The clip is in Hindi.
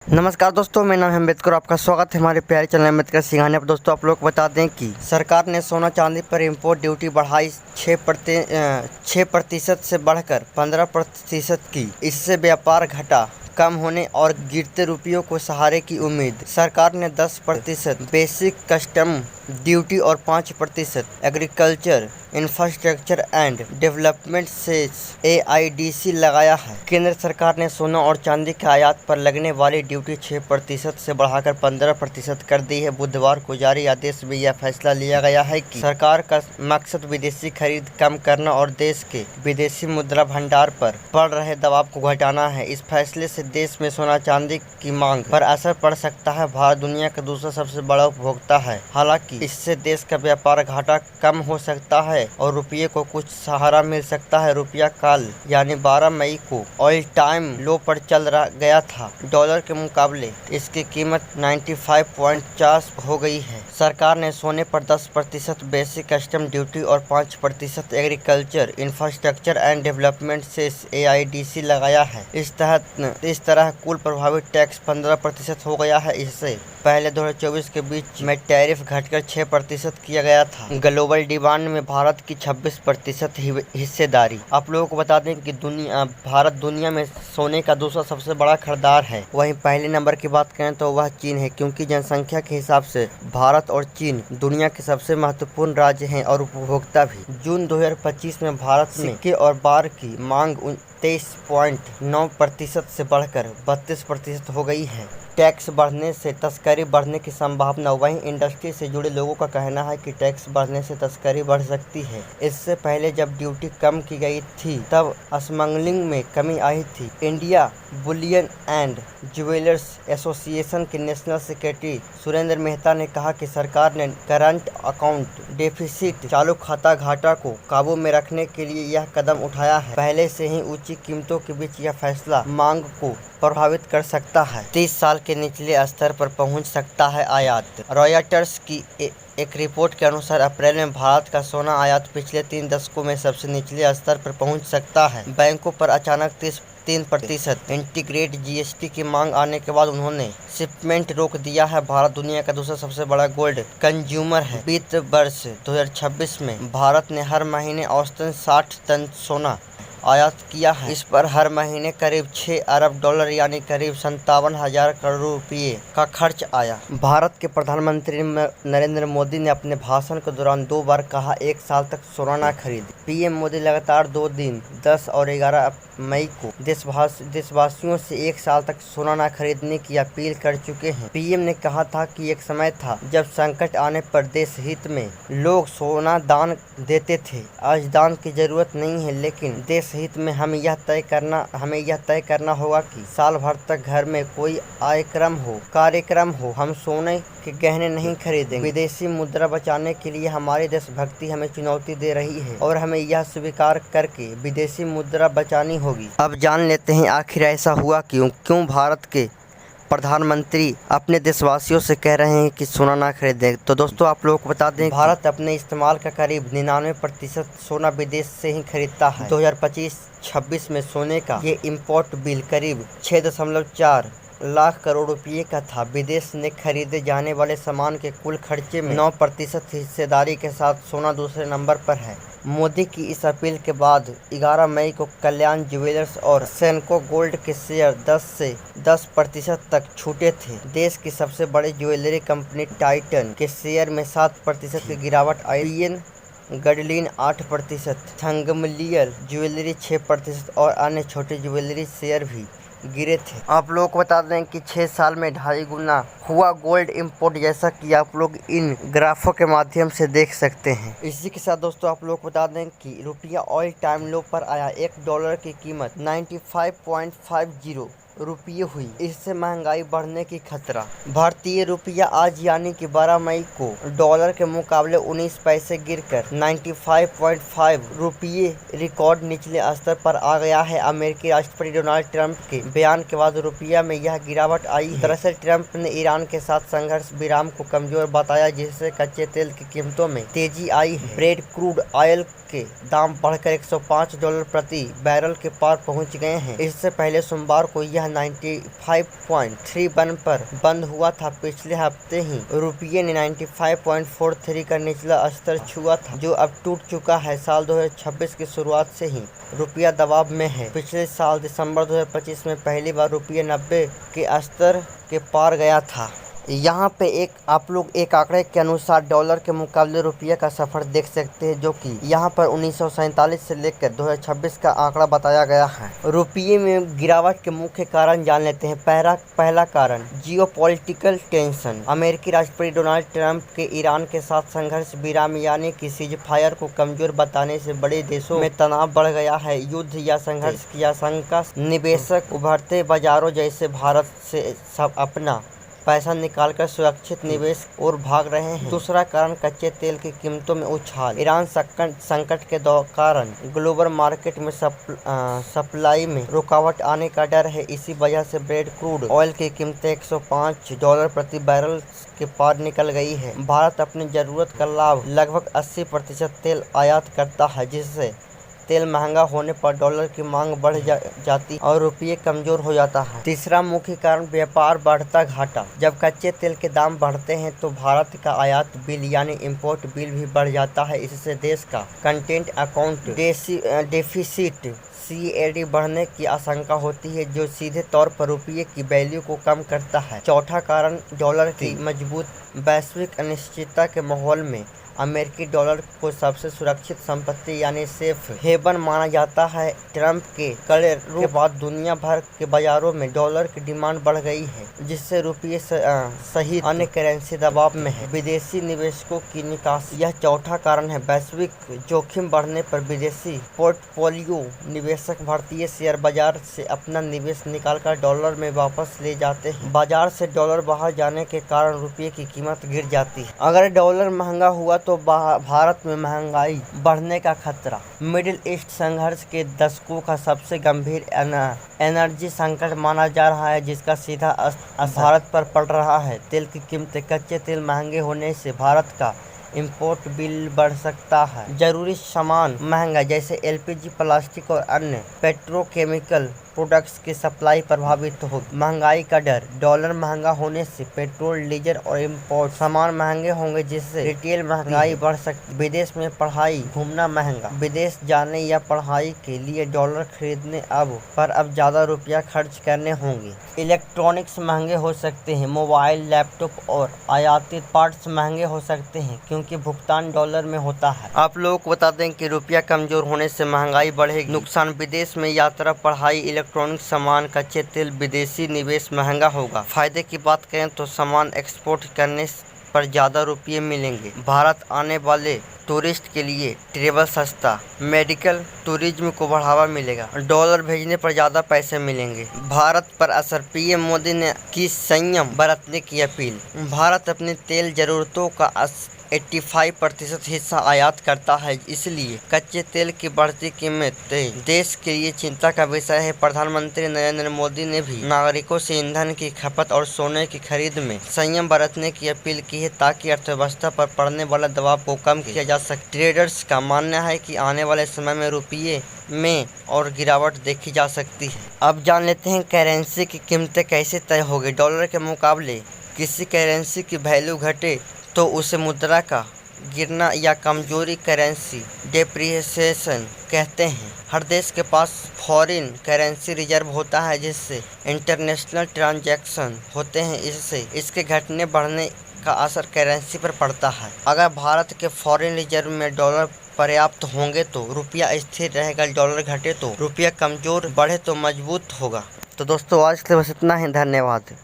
नमस्कार दोस्तों, मेरा नाम है अम्बेडकर। आपका स्वागत है हमारे प्यारे चैनल अम्बेडकर सिंघानिया पर। दोस्तों आप लोग को बता दें कि सरकार ने सोना चांदी पर इम्पोर्ट ड्यूटी बढ़ाई 6% से बढ़कर 15% की। इससे व्यापार घटा कम होने और गिरते रुपयों को सहारे की उम्मीद। सरकार ने 10% बेसिक कस्टम ड्यूटी और 5% agriculture infrastructure and development cess AIDC लगाया है। केंद्र सरकार ने सोना और चांदी के आयात पर लगने वाली ड्यूटी 6% से बढ़ाकर 15% कर दी है। बुधवार को जारी आदेश में यह फैसला लिया गया है कि सरकार का मकसद विदेशी खरीद कम करना और देश के विदेशी मुद्रा भंडार पर पड़ रहे दबाव को घटाना है। इस फैसले से देश में सोना चांदी की मांग पर असर पड़ सकता है। भारत दुनिया का दूसरा सबसे बड़ा उपभोक्ता है। हालांकि इससे देश का व्यापार घाटा कम हो सकता है और रुपये को कुछ सहारा मिल सकता है। रुपया कल यानी 12 मई को ऑल टाइम लो पर चल गया था। डॉलर के मुकाबले इसकी कीमत 95.50 हो गई है। सरकार ने सोने पर 10% बेसिक कस्टम ड्यूटी और 5% agriculture infrastructure and development cess AIDC लगाया है। इस तरह कुल प्रभावित टैक्स 15% हो गया है। इससे पहले 2024 के बीच में टैरिफ घटकर 6% किया गया था। ग्लोबल डिमांड में भारत की 26% हिस्सेदारी। आप लोगों को बता दें कि भारत दुनिया में सोने का दूसरा सबसे बड़ा खरीदार है। वहीं पहले नंबर की बात करें तो वह चीन है, क्योंकि जनसंख्या के हिसाब से भारत और चीन दुनिया के सबसे महत्वपूर्ण राज्य हैं और उपभोक्ता भी। जून 2025 में भारत में सिक्के और बार की मांग 23.9% से बढ़कर 32% हो गई है। टैक्स बढ़ने से तस्करी बढ़ने की संभावना। वहीं इंडस्ट्री से जुड़े लोगों का कहना है कि टैक्स बढ़ने से तस्करी बढ़ सकती है। इससे पहले जब ड्यूटी कम की गई थी तब स्मगलिंग में कमी आई थी। India Boolean and jewellers association के नेशनल सेक्रेटरी सुरेंद्र मेहता ने कहा कि सरकार ने करंट अकाउंट डेफिसिट चालू खाता घाटा को काबू में रखने के लिए यह कदम उठाया है। पहले से ही ऊंची कीमतों के बीच यह फैसला मांग को प्रभावित कर सकता है। 30 साल के निचले स्तर पर पहुंच सकता है आयात। रॉयटर्स की एक रिपोर्ट के अनुसार अप्रैल में भारत का सोना आयात पिछले 3 दशकों में सबसे निचले स्तर पर पहुंच सकता है। बैंकों पर अचानक 3% इंटीग्रेट GST की मांग आने के बाद उन्होंने शिपमेंट रोक दिया है। भारत दुनिया का दूसरा सबसे बड़ा गोल्ड कंज्यूमर है। वित्त वर्ष 2026 में भारत ने हर महीने औसतन 60 टन सोना आयात किया है। इस पर हर महीने करीब 6 अरब डॉलर यानी करीब 57,000 करोड़ रुपये का खर्च आया। भारत के प्रधानमंत्री नरेंद्र मोदी ने अपने भाषण के दौरान 2 बार कहा 1 साल तक सोना न खरीद। PM मोदी लगातार 2 दिन 10 और 11 मई को देशवासियों से 1 साल तक सोना न खरीदने की अपील कर चुके हैं। PM ने कहा था कि एक समय था जब संकट आने पर देश हित में लोग सोना दान देते थे। आज दान की जरूरत नहीं है, लेकिन देश हित में हमें यह तय करना होगा कि साल भर तक घर में कोई कार्यक्रम हो हम सोने के गहने नहीं खरीदेंगे। विदेशी मुद्रा बचाने के लिए हमारी देशभक्ति हमें चुनौती दे रही है और हमें यह स्वीकार करके विदेशी मुद्रा बचानी होगी। अब जान लेते हैं आखिर ऐसा हुआ क्यों भारत के प्रधानमंत्री अपने देशवासियों से कह रहे हैं कि सोना ना खरीदें। तो दोस्तों आप लोगों को बता दें भारत अपने इस्तेमाल का करीब 99% सोना विदेश से ही खरीदता है। 2025-26 में सोने का ये इम्पोर्ट बिल करीब 6.4 लाख करोड़ रुपये का था। विदेश में खरीदे जाने वाले सामान के कुल खर्चे में 9% हिस्सेदारी के साथ सोना दूसरे नंबर पर है। मोदी की इस अपील के बाद 11 मई को कल्याण ज्वेलर्स और सेनको गोल्ड के शेयर 10 से 10% तक छूटे थे। देश की सबसे बड़ी ज्वेलरी कंपनी टाइटन के शेयर में 7% की गिरावट आई। गडलिन 8%, थंगमलियल ज्वेलरी 6% और अन्य छोटे ज्वेलरी शेयर भी गिरे थे। आप लोगों को बता दें कि 6 साल में 2.5 गुना हुआ गोल्ड इंपोर्ट, जैसा कि आप लोग इन ग्राफों के माध्यम से देख सकते हैं। इसी के साथ दोस्तों आप लोग को बता दें कि रुपया ऑल टाइम लो पर आया। 1 डॉलर की कीमत 95.50 रुपये हुई। इससे महंगाई बढ़ने की खतरा। भारतीय रुपया आज यानी कि 12 मई को डॉलर के मुकाबले 19 पैसे गिरकर 95.5 रुपये रिकॉर्ड निचले स्तर पर आ गया है। अमेरिकी राष्ट्रपति डोनाल्ड ट्रंप के बयान के बाद रुपया में यह गिरावट आई है। दरअसल ट्रंप ने ईरान के साथ संघर्ष विराम को कमजोर बताया, जिससे कच्चे तेल की कीमतों में तेजी आई है। ब्रेड क्रूड ऑयल के दाम बढ़कर $105 प्रति बैरल के पार पहुंच गए हैं। इससे पहले सोमवार को यह 95.31 पर बंद हुआ था। पिछले हफ्ते ही रुपये ने 95.43 का निचला स्तर छुआ था, जो अब टूट चुका है। साल 2026 की शुरुआत से ही रुपया दबाव में है। पिछले साल दिसंबर 2025 में पहली बार रुपये 90 के स्तर के पार गया था। यहाँ पे आप लोग एक आंकड़े के अनुसार डॉलर के मुकाबले रुपये का सफर देख सकते हैं, जो कि यहाँ पर 1947 से लेकर 2026 का आंकड़ा बताया गया है। रुपये में गिरावट के मुख्य कारण जान लेते हैं। पहला कारण जियोपॉलिटिकल टेंशन। अमेरिकी राष्ट्रपति डोनाल्ड ट्रंप के ईरान के साथ संघर्ष विराम यानी कि सीजफायर को कमजोर बताने से बड़े देशों में तनाव बढ़ गया है। युद्ध या संघर्ष की आशंका निवेशक उभरते बाजारों जैसे भारत से सब अपना पैसा निकालकर सुरक्षित निवेश और भाग रहे हैं। दूसरा कारण कच्चे तेल की कीमतों में उछाल। ईरान संकट के कारण ग्लोबल मार्केट में सप्लाई में रुकावट आने का डर है। इसी वजह से ब्रेड क्रूड ऑयल की कीमतें $105 प्रति बैरल के पार निकल गई है। भारत अपनी जरूरत का लाभ लगभग 80% तेल आयात करता है, जिससे तेल महंगा होने पर डॉलर की मांग बढ़ जाती और रुपये कमजोर हो जाता है। तीसरा मुख्य कारण व्यापार बढ़ता घाटा। जब कच्चे तेल के दाम बढ़ते हैं तो भारत का आयात बिल यानी इंपोर्ट बिल भी बढ़ जाता है। इससे देश का कंटेंट अकाउंट डेफिसिट CAD बढ़ने की आशंका होती है, जो सीधे तौर पर रुपये की वैल्यू को कम करता है। चौथा कारण डॉलर की मजबूत। वैश्विक अनिश्चितता के माहौल में अमेरिकी डॉलर को सबसे सुरक्षित संपत्ति यानी सेफ हेवन माना जाता है। ट्रंप के कड़े रुख के बाद दुनिया भर के बाजारों में डॉलर की डिमांड बढ़ गई है, जिससे रुपये सहित अन्य करेंसी दबाव में है। विदेशी निवेशकों की निकासी। यह चौथा कारण है। वैश्विक जोखिम बढ़ने पर विदेशी पोर्टफोलियो निवेशक भारतीय शेयर बाजार से अपना निवेश निकालकर डॉलर में वापस ले जाते हैं। बाजार से डॉलर बाहर जाने के कारण रुपये की कीमत गिर जाती है। अगर डॉलर महंगा हुआ तो भारत में महंगाई बढ़ने का खतरा। मिडिल ईस्ट संघर्ष के दशकों का सबसे गंभीर एनर्जी संकट माना जा रहा है, जिसका सीधा असर भारत पर पड़ रहा है। तेल की कीमतें। कच्चे तेल महंगे होने से भारत का इंपोर्ट बिल बढ़ सकता है। जरूरी सामान महंगा जैसे LPG, प्लास्टिक और अन्य पेट्रोकेमिकल प्रोडक्ट्स की सप्लाई प्रभावित होगी। महंगाई का डर। डॉलर महंगा होने से पेट्रोल, डीजल और इंपोर्ट सामान महंगे होंगे, जिससे रिटेल महंगाई बढ़ सकती है। विदेश में पढ़ाई घूमना महंगा। विदेश जाने या पढ़ाई के लिए डॉलर खरीदने अब ज्यादा रुपया खर्च करने होंगे। इलेक्ट्रॉनिक्स महंगे हो सकते हैं। मोबाइल, लैपटॉप और आयातित पार्ट्स महंगे हो सकते हैं, क्योंकि भुगतान डॉलर में होता है। आप लोगों को बता दें कि रुपया कमजोर होने से महंगाई बढ़ेगी। नुकसान। विदेश में यात्रा, पढ़ाई, इलेक्ट्रॉनिक सामान, कच्चे तेल, विदेशी निवेश महंगा होगा। फायदे की बात करें तो सामान एक्सपोर्ट करने पर ज्यादा रुपये मिलेंगे। भारत आने वाले टूरिस्ट के लिए ट्रेवल सस्ता। मेडिकल टूरिज्म को बढ़ावा मिलेगा। डॉलर भेजने पर ज्यादा पैसे मिलेंगे। भारत पर असर। PM मोदी ने की संयम बरतने की अपील। भारत अपनी तेल जरूरतों का 85% हिस्सा आयात करता है, इसलिए कच्चे तेल की बढ़ती कीमतें देश के लिए चिंता का विषय है। प्रधानमंत्री नरेंद्र मोदी ने भी नागरिकों से ईंधन की खपत और सोने की खरीद में संयम बरतने की अपील की है, ताकि अर्थव्यवस्था पर पड़ने वाला दबाव को कम किया जा सके। ट्रेडर्स का मानना है कि आने वाले समय में रुपये में और गिरावट देखी जा सकती है। अब जान लेते हैं करेंसी की कीमतें कैसे तय होगी। डॉलर के मुकाबले किसी करेंसी की वैल्यू घटे तो उसे मुद्रा का गिरना या कमजोरी करेंसी डेप्रिसिएशन कहते हैं। हर देश के पास फॉरेन करेंसी रिजर्व होता है, जिससे इंटरनेशनल ट्रांजैक्शन होते हैं। इससे इसके घटने बढ़ने का असर करेंसी पर पड़ता है। अगर भारत के फॉरेन रिजर्व में डॉलर पर्याप्त होंगे तो रुपया स्थिर रहेगा। डॉलर घटे तो रुपया कमजोर, बढ़े तो मजबूत होगा। तो दोस्तों आज के लिए बस इतना ही। धन्यवाद।